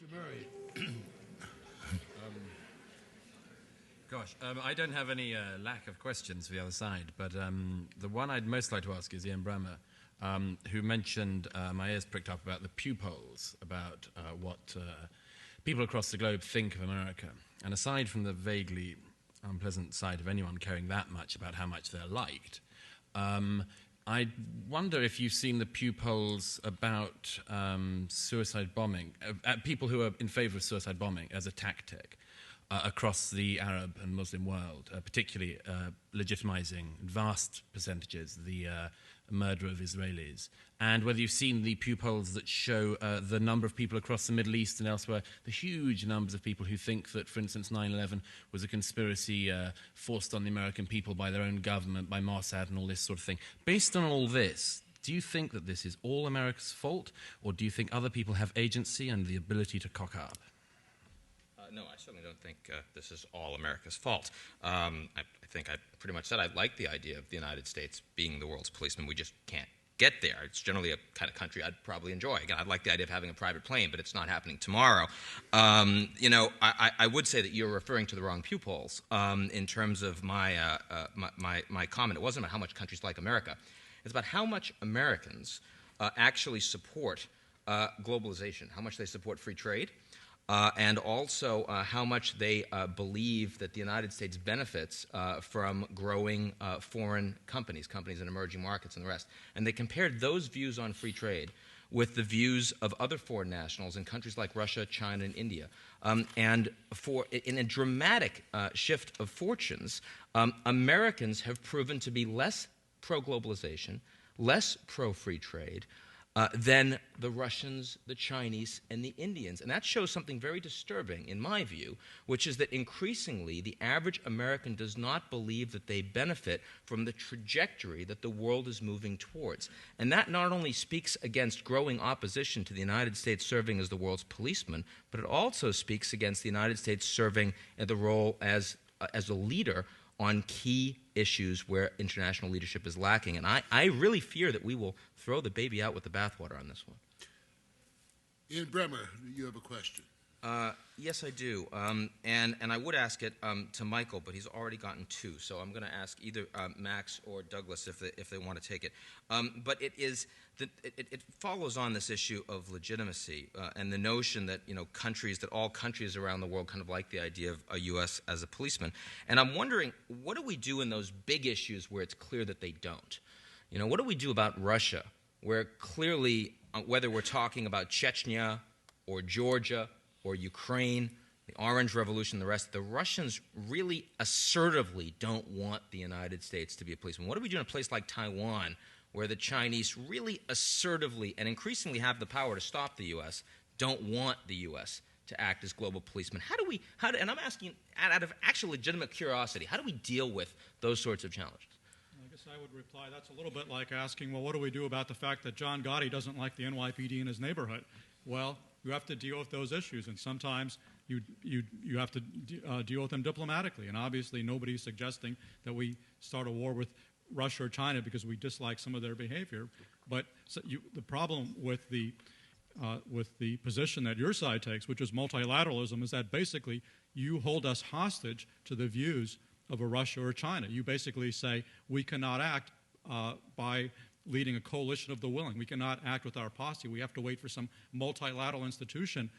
Mr. Murray. I don't have any lack of questions for the other side, but the one I'd most like to ask is Ian Bremmer, who mentioned, my ears pricked up about the pew polls, about what people across the globe think of America. And aside from the vaguely unpleasant side of anyone caring that much about how much they're liked, I wonder if you've seen the pew polls about suicide bombing, people who are in favor of suicide bombing as a tactic across the Arab and Muslim world, particularly legitimizing vast percentages the murder of Israelis, and whether you've seen the pew polls that show the number of people across the Middle East and elsewhere, the huge numbers of people who think that, for instance, 9/11 was a conspiracy forced on the American people by their own government, by Mossad and all this sort of thing. Based on all this, do you think that this is all America's fault, or do you think other people have agency and the ability to cock up? No, I certainly don't think this is all America's fault. I think I pretty much said I like the idea of the United States being the world's policeman. We just can't get there. It's generally a kind of country I'd probably enjoy. Again, I'd like the idea of having a private plane, but it's not happening tomorrow. I would say that you're referring to the wrong pew polls in terms of my comment. It wasn't about how much countries like America. It's about how much Americans actually support globalization, how much they support free trade, and also how much they believe that the United States benefits from growing foreign companies in emerging markets and the rest. And they compared those views on free trade with the views of other foreign nationals in countries like Russia, China, and India. And in a dramatic shift of fortunes, Americans have proven to be less pro-globalization, less pro-free trade, than the Russians, the Chinese, and the Indians. And that shows something very disturbing, in my view, which is that increasingly the average American does not believe that they benefit from the trajectory that the world is moving towards. And that not only speaks against growing opposition to the United States serving as the world's policeman, but it also speaks against the United States serving in the role as a leader on key issues where international leadership is lacking. And I really fear that we will throw the baby out with the bathwater on this one. Ian Bremmer, you have a question. Yes, I do. And I would ask it to Michael, but he's already gotten two. So I'm going to ask either Max or Douglas if they want to take it. But it follows on this issue of legitimacy and the notion that all countries around the world kind of like the idea of a U.S. as a policeman. And I'm wondering, what do we do in those big issues where it's clear that they don't? What do we do about Russia, where clearly, whether we're talking about Chechnya or Georgia or Ukraine, the Orange Revolution, the rest, the Russians really assertively don't want the United States to be a policeman? What do we do in a place like Taiwan, where the Chinese really assertively and increasingly have the power to stop the U.S., don't want the U.S. to act as global policemen? And I'm asking out of actual legitimate curiosity, how do we deal with those sorts of challenges? I guess I would reply that's a little bit like asking, well, what do we do about the fact that John Gotti doesn't like the NYPD in his neighborhood? Well, you have to deal with those issues, and sometimes you have to deal with them diplomatically. And obviously, nobody's suggesting that we start a war with Russia or China because we dislike some of their behavior. But the problem with the position that your side takes, which is multilateralism, is that basically you hold us hostage to the views of a Russia or China. You basically say we cannot act by leading a coalition of the willing. We cannot act with our posse. We have to wait for some multilateral institution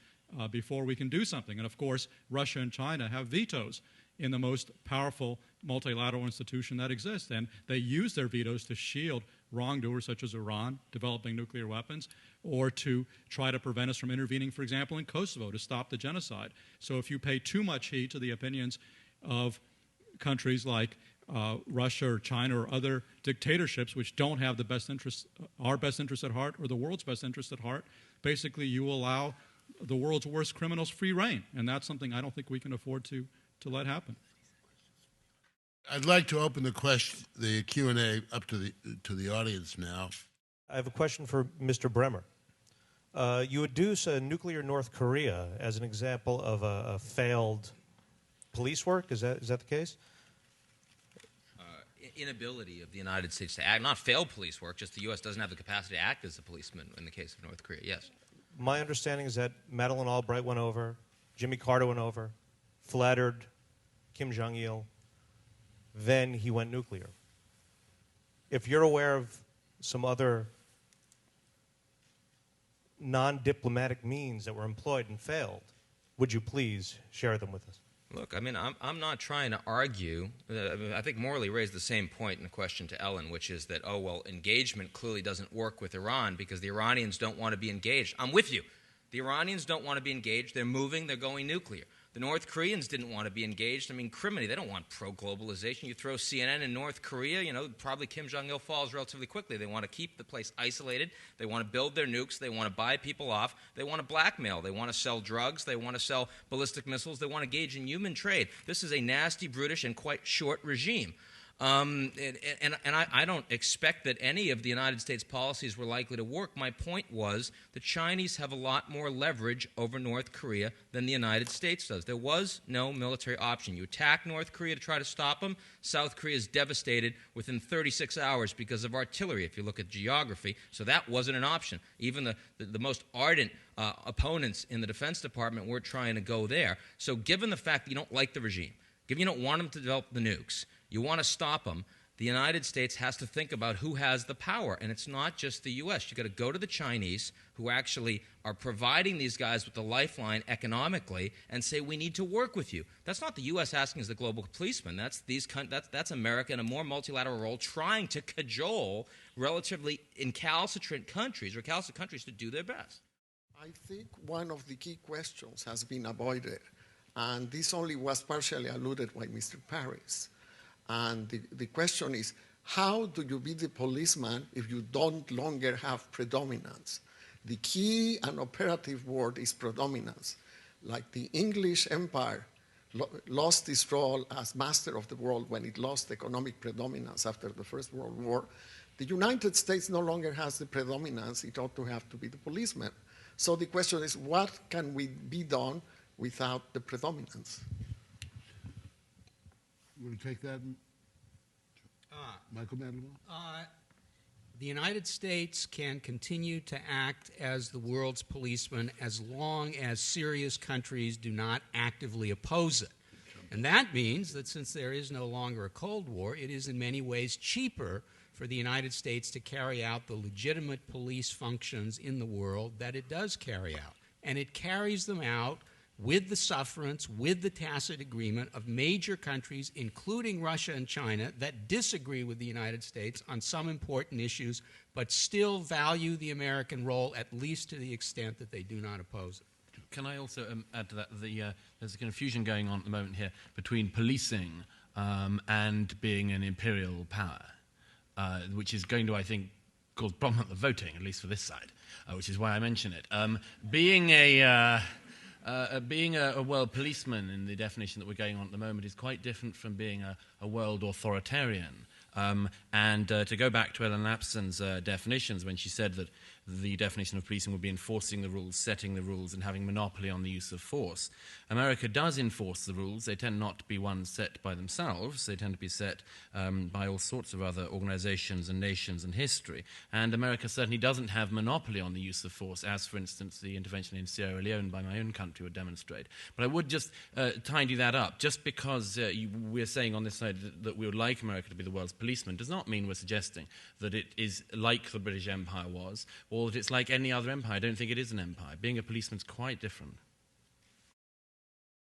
before we can do something. And of course, Russia and China have vetoes in the most powerful multilateral institution that exists. And they use their vetoes to shield wrongdoers such as Iran developing nuclear weapons, or to try to prevent us from intervening, for example, in Kosovo to stop the genocide. So if you pay too much heed to the opinions of countries like Russia or China or other dictatorships which don't have the best interests, our best interests at heart or the world's best interests at heart, basically you allow the world's worst criminals free rein. And that's something I don't think we can afford to let happen. I'd like to open the Q&A up to the audience now. I have a question for Mr. Bremmer. You adduce nuclear North Korea as an example of a failed police work. Is that the case? Inability of the United States to act, not failed police work, just the U.S. doesn't have the capacity to act as a policeman in the case of North Korea, yes. my understanding is that Madeleine Albright went over, Jimmy Carter went over, flattered Kim Jong-il, then he went nuclear. If you're aware of some other non-diplomatic means that were employed and failed, would you please share them with us? Look, I mean, I'm not trying to argue. I think Morley raised the same point in a question to Ellen, which is that, oh, well, engagement clearly doesn't work with Iran because the Iranians don't want to be engaged. I'm with you. The Iranians don't want to be engaged. They're moving. They're going nuclear. The North Koreans didn't want to be engaged. I mean, criminy, they don't want pro-globalization. You throw CNN in North Korea, you know, probably Kim Jong-il falls relatively quickly. They want to keep the place isolated. They want to build their nukes. They want to buy people off. They want to blackmail. They want to sell drugs. They want to sell ballistic missiles. They want to engage in human trade. This is a nasty, brutish, and quite short regime. I don't expect that any of the United States policies were likely to work. My point was the Chinese have a lot more leverage over North Korea than the United States does. There was no military option. You attack North Korea to try to stop them. South Korea is devastated within 36 hours because of artillery, if you look at geography. So that wasn't an option. Even the most ardent opponents in the Defense Department were trying to go there. So given the fact that you don't like the regime, given you don't want them to develop the nukes, you want to stop them, the United States has to think about who has the power. And it's not just the U.S. You've got to go to the Chinese, who actually are providing these guys with the lifeline economically, and say, we need to work with you. That's not the U.S. asking as the global policeman. That's America in a more multilateral role trying to cajole relatively incalcitrant countries or recalcitrant countries to do their best. I think one of the key questions has been avoided, and this only was partially alluded by Mr. Parris. And the question is, how do you be the policeman if you don't longer have predominance? The key and operative word is predominance. Like the English Empire lost its role as master of the world when it lost economic predominance after the First World War. The United States no longer has the predominance. It ought to have to be the policeman. So the question is, what can we be done without the predominance? Want to take that, Michael Mandelbaum? The United States can continue to act as the world's policeman as long as serious countries do not actively oppose it. And that means that since there is no longer a Cold War, it is in many ways cheaper for the United States to carry out the legitimate police functions in the world that it does carry out. And it carries them out with the sufferance, with the tacit agreement of major countries, including Russia and China, that disagree with the United States on some important issues, but still value the American role, at least to the extent that they do not oppose it. Can I also add to that? There's a confusion going on at the moment here between policing and being an imperial power, which is going to, I think, cause problem at the voting, at least for this side, which is why I mention it. Being a world policeman in the definition that we're going on at the moment is quite different from being a world authoritarian. And to go back to Ellen Lapson's definitions, when she said that the definition of policing would be enforcing the rules, setting the rules, and having monopoly on the use of force. America does enforce the rules. They tend not to be ones set by themselves. They tend to be set by all sorts of other organizations and nations and history. And America certainly doesn't have monopoly on the use of force, as, for instance, the intervention in Sierra Leone by my own country would demonstrate. But I would just tidy that up. Just because we're saying on this side that we would like America to be the world's policeman does not mean we're suggesting that it is like the British Empire was, or that it's like any other empire. I don't think it is an empire. Being a policeman is quite different.